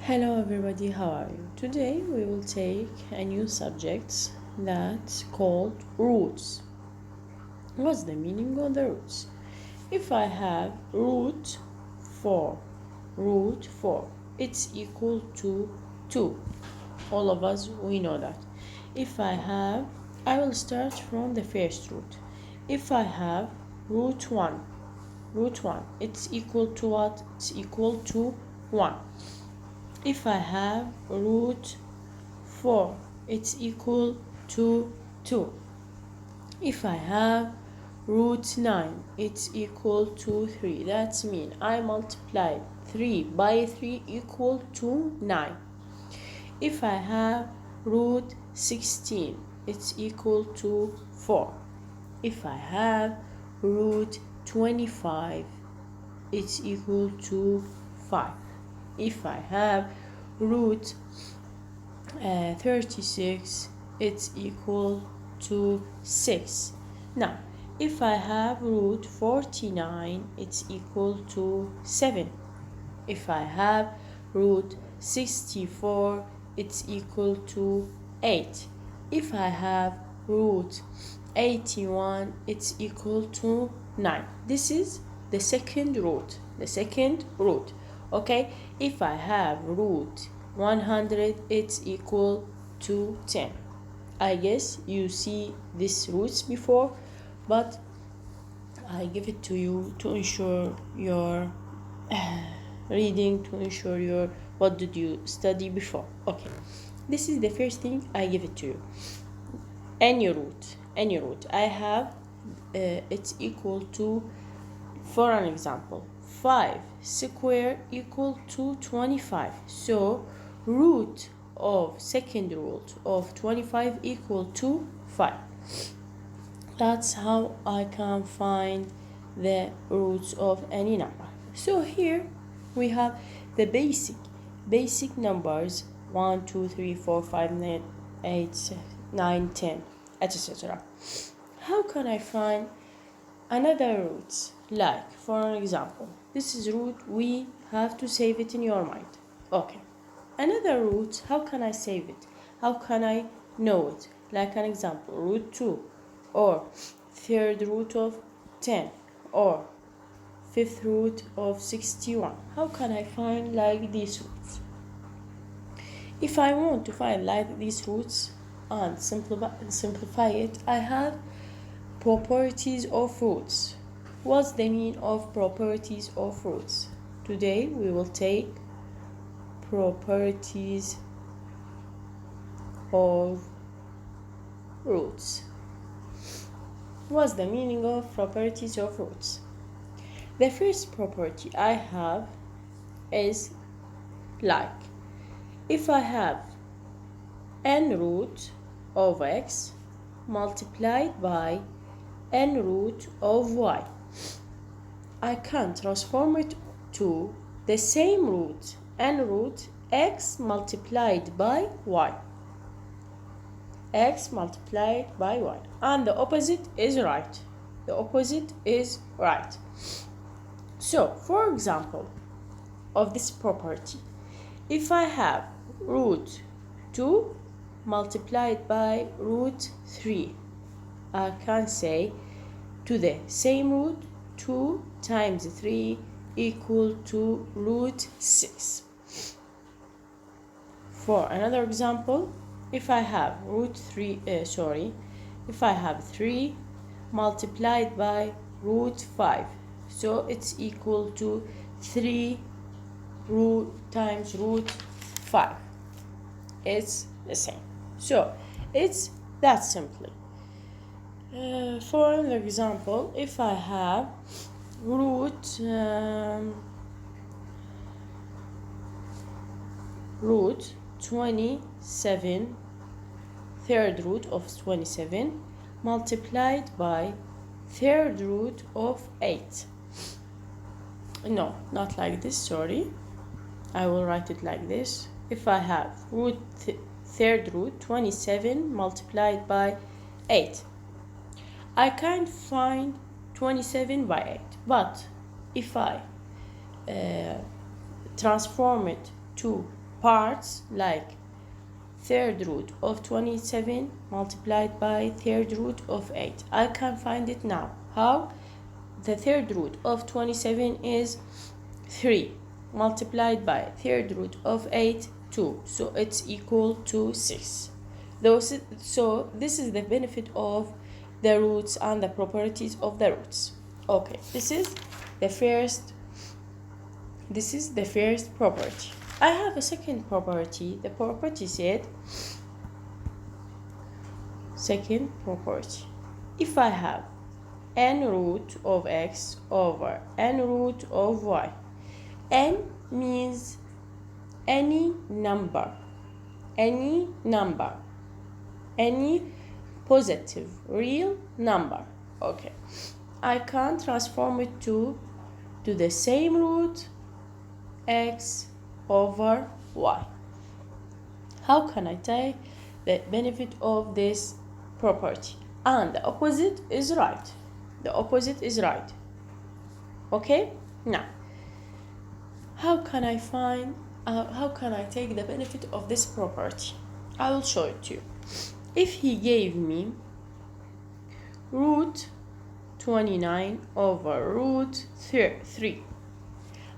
Hello everybody, how are you? Today we will take a new subject that's called roots. What's the meaning of the roots? If I have root 4, it's equal to 2. All of us, we know that. If I will start from the first root. If I have root 1, it's equal to what? It's equal to 1. If I have root 4, it's equal to 2. If I have root 9, it's equal to 3. That means I multiplied 3 by 3 equal to 9. If I have root 16, it's equal to 4. If I have root 25, it's equal to 5. If I have root 36, it's equal to 6. Now, if I have root 49, it's equal to 7. If I have root 64, it's equal to 8. If I have root 81, it's equal to 9. This is the second root. Okay, if I have root 100, it's equal to 10. I guess you see these roots before, but I give it to you to ensure your reading, to ensure your what did you study before. Okay, this is the first thing I give it to you. Any root I have, it's equal to, for an example, 5 square equal to 25. So root of second root of 25 equal to 5. That's how I can find the roots of any number. So here we have the basic numbers 1, 2, 3, 4, 5, 8, 9, 10, etc. How can I find another roots? Like, for an example, this is root, we have to save it in your mind. Okay, another root, how can I save it? How can I know it? Like an example, root 2, or third root of 10, or fifth root of 61. How can I find like these roots? If I want to find like these roots and simplify it, I have properties of roots. What's the meaning of properties of roots? Today we will take properties of roots. What's the meaning of properties of roots? The first property I have is like, if I have n root of x multiplied by n root of y, I can transform it to the same root, n root x multiplied by y. X multiplied by y. And the opposite is right. So, for example, of this property, if I have root 2 multiplied by root 3, I can say to the same root 2 times 3 equal to root 6. For another example, if I have if I have 3 multiplied by root 5, so it's equal to 3 root times root 5. It's the same. So it's that simply. For an example, if I have root 27, third root of 27 multiplied by third root of 8. No, not like this, sorry. I will write it like this. If I have third root 27 multiplied by 8, I can't find 27 by 8. But if I transform it to parts like third root of 27 multiplied by third root of 8. I can find it now. How? The third root of 27 is 3 multiplied by third root of 8, 2. So it's equal to 6. So this is the benefit of the roots and the properties of the roots. Okay, this is the first property. I have a second property. The property said, second property, if I have n root of x over n root of y, n means any number, any positive real number. Okay, I can transform it to the same root x over y. How can I take the benefit of this property? And the opposite is right. The opposite is right. Okay? Now, how can I take the benefit of this property? I will show it to you. If he gave me root 29 over root 3,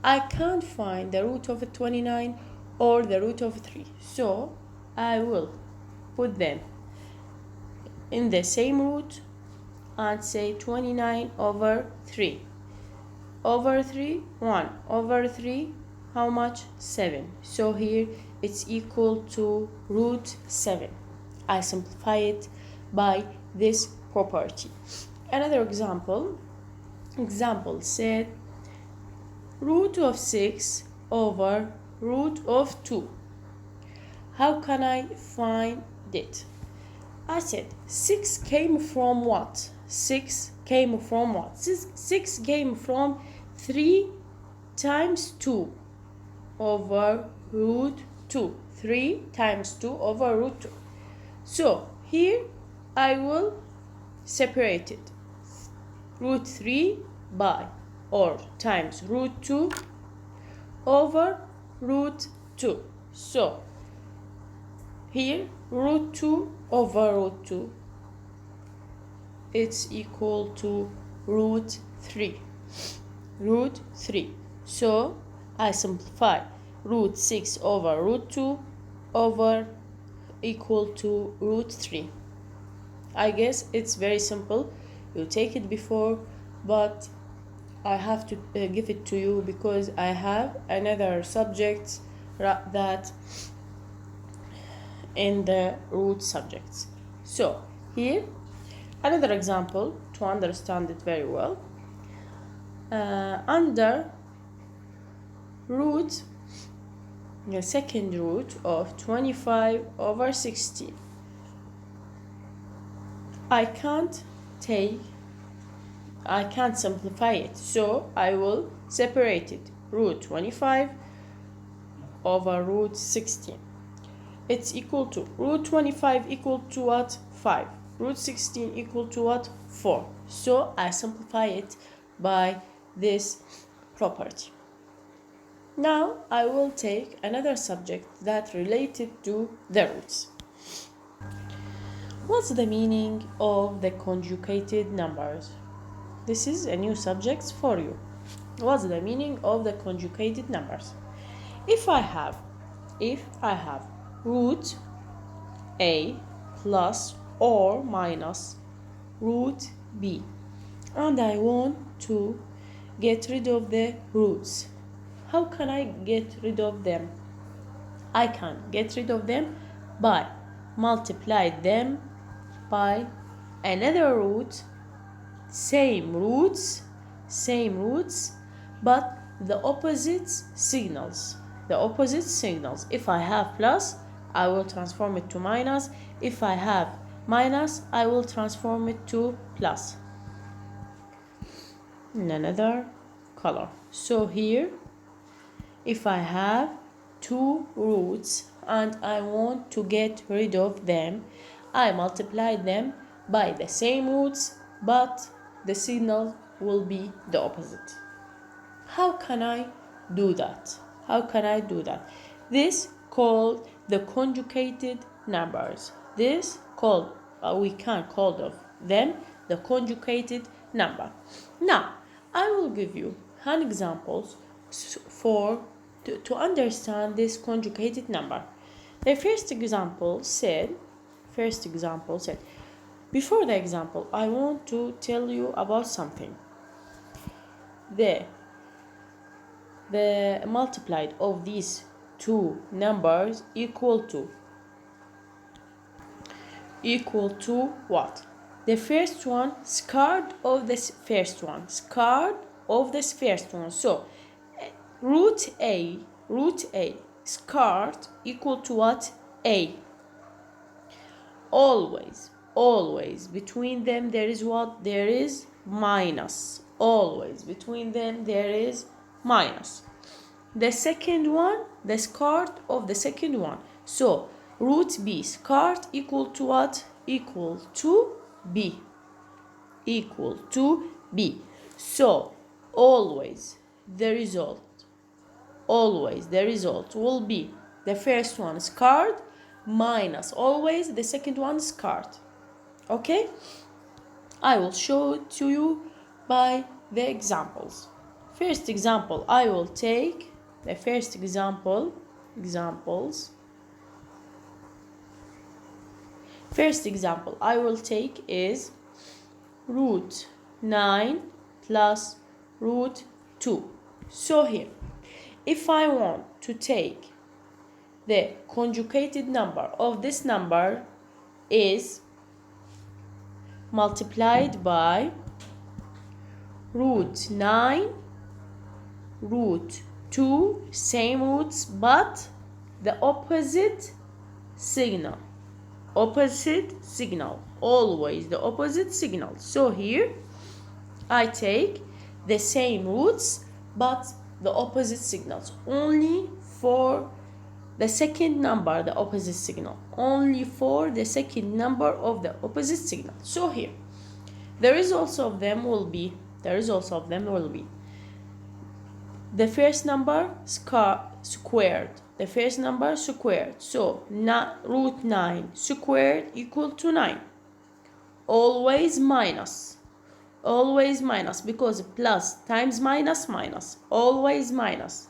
I can't find the root of 29 or the root of 3. So I will put them in the same root and say 29 over 3. Over 3, 1. Over 3, how much? 7. So here it's equal to root 7. I simplify it by this property. Another example said root of 6 over root of 2. How can I find it? I said 6 came from what? 6 came from what? 6 came from 3 times 2 over root 2. 3 times 2 over root 2. So here I will separate it. Root 3 by or times root 2 over root 2. So here root 2 over root 2, it's equal to root 3. Root 3. So I simplify root 6 over root 2 over equal to root 3. I guess it's very simple. You take it before, but I have to give it to you because I have another subject that in the root subjects. So here another example to understand it very well. Under root, the second root of 25 over 16, I can't simplify it, so I will separate it. Root 25 over root 16. It's equal to root 25 equal to what? 5. Root 16 equal to what? 4. So I simplify it by this property. Now I will take another subject that related to the roots. What's the meaning of the conjugated numbers? This is a new subject for you. What's the meaning of the conjugated numbers? If I have root a plus or minus root b, and I want to get rid of the roots, how can I get rid of them? I can get rid of them by multiply them by another root, same roots, but the opposite signals. If I have plus, I will transform it to minus. If I have minus, I will transform it to plus in another color. So here, if I have two roots and I want to get rid of them, I multiply them by the same roots, but the signal will be the opposite. How can I do that? This called the conjugated numbers. This called, we can call them the conjugated number. Now, I will give you an examples to understand this conjugated number. The first example said, before the example, I want to tell you about something. The multiplied of these two numbers equal to what? The first one squared of this first one, so root a squared equal to what? A. Always between them there is what? There is minus. Always between them there is minus. The second one, the squared of the second one, so root b squared equal to what? Equal to b. So always the result will be the first one squared minus always the second one squared. Okay, I will show it to you by the examples. First example, I will take the first examples. First example I will take is root 9 plus root 2. So here, if I want to take the conjugated number of this number is multiplied by root 9, root 2, same roots but the opposite signal. Always the opposite signal. So here I take the same roots but the opposite signals. Only for the second number the opposite signal. Only for the second number of the opposite signal. So here the results of them will be the first number squared. The first number squared. So root 9 squared equal to 9. Always minus because plus times minus. Always minus.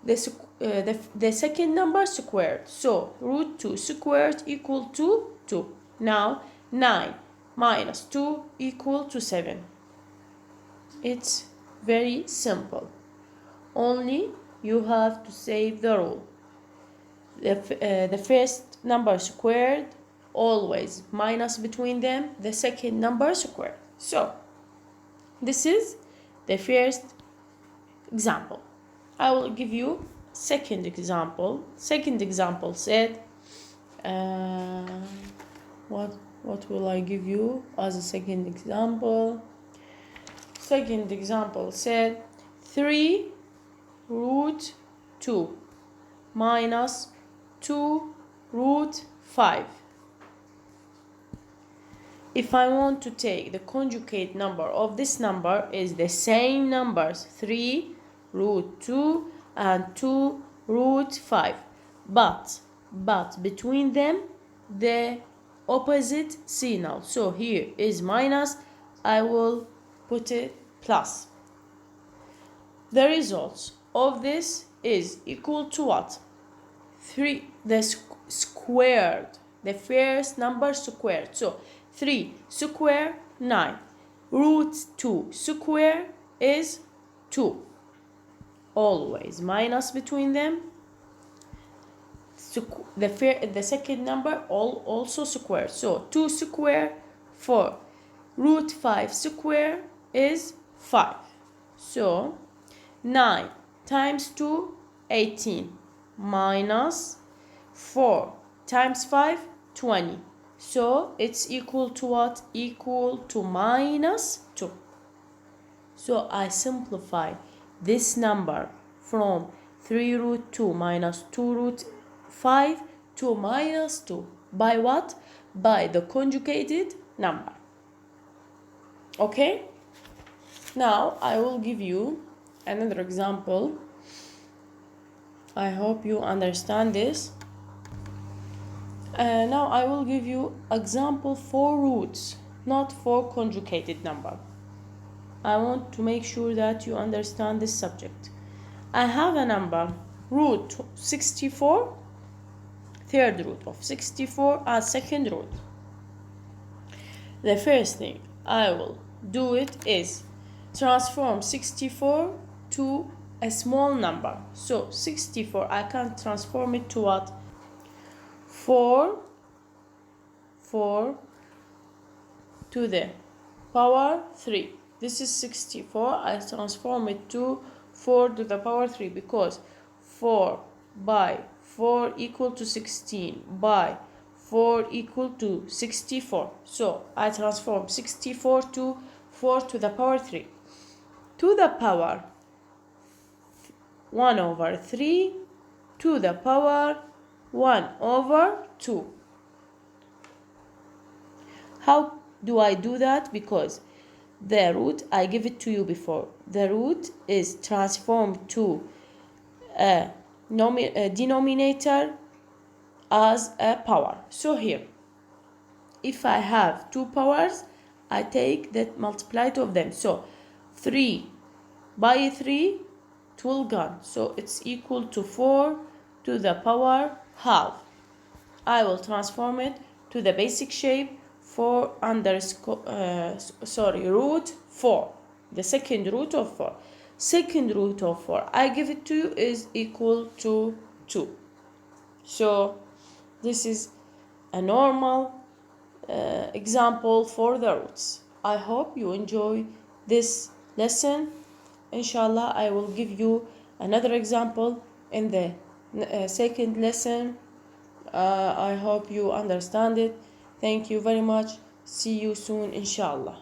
The second number squared. So root 2 squared equal to 2. Now 9 minus 2 equal to 7. It's very simple. Only you have to save the rule. The first number squared, always minus between them, the second number squared. So this is the first example. I will give you second example. Second example said, what will I give you as a second example? Second example said 3 root 2 minus 2 root 5. If I want to take the conjugate number of this number is the same numbers 3 root 2 and 2 root 5, but between them the opposite signal. So here is minus, I will put it plus. The results of this is equal to what? 3 the squared, the first number squared. So 3 square 9, root 2 square is 2. Always minus between them. The second number also square. So 2 square 4. Root 5 square is 5. So 9 times 2, 18, minus 4 times 5, 20. So it's equal to what? Equal to minus 2. So I simplify this number from 3 root 2 minus 2 root 5 to minus 2. By what? By the conjugated number. Okay? Now I will give you another example. I hope you understand this. Now I will give you example for roots, not for conjugated number. I want to make sure that you understand this subject. I have a number, root 64, third root of 64 as second root. The first thing I will do it is transform 64 to a small number. So 64, I can transform it to what? 4 to the power 3. This is 64. I transform it to 4 to the power 3 because 4 by 4 equal to 16 by 4 equal to 64. So I transform 64 to 4 to the power 3 to the power 1 over 3 to the power 1 over 2. How do I do that? Because the root, I give it to you before, the root is transformed to a denominator as a power. So here, if I have two powers, I take the multiplicity of them. So 3 by 3, it will gone. So it's equal to 4 to the power half. I will transform it to the basic shape root 4, the second root of 4. Second root of 4, I give it to you, is equal to 2. So this is a normal example for the roots. I hope you enjoy this lesson. Inshallah, I will give you another example in the second lesson. I hope you understand it. Thank you very much. See you soon, inshallah.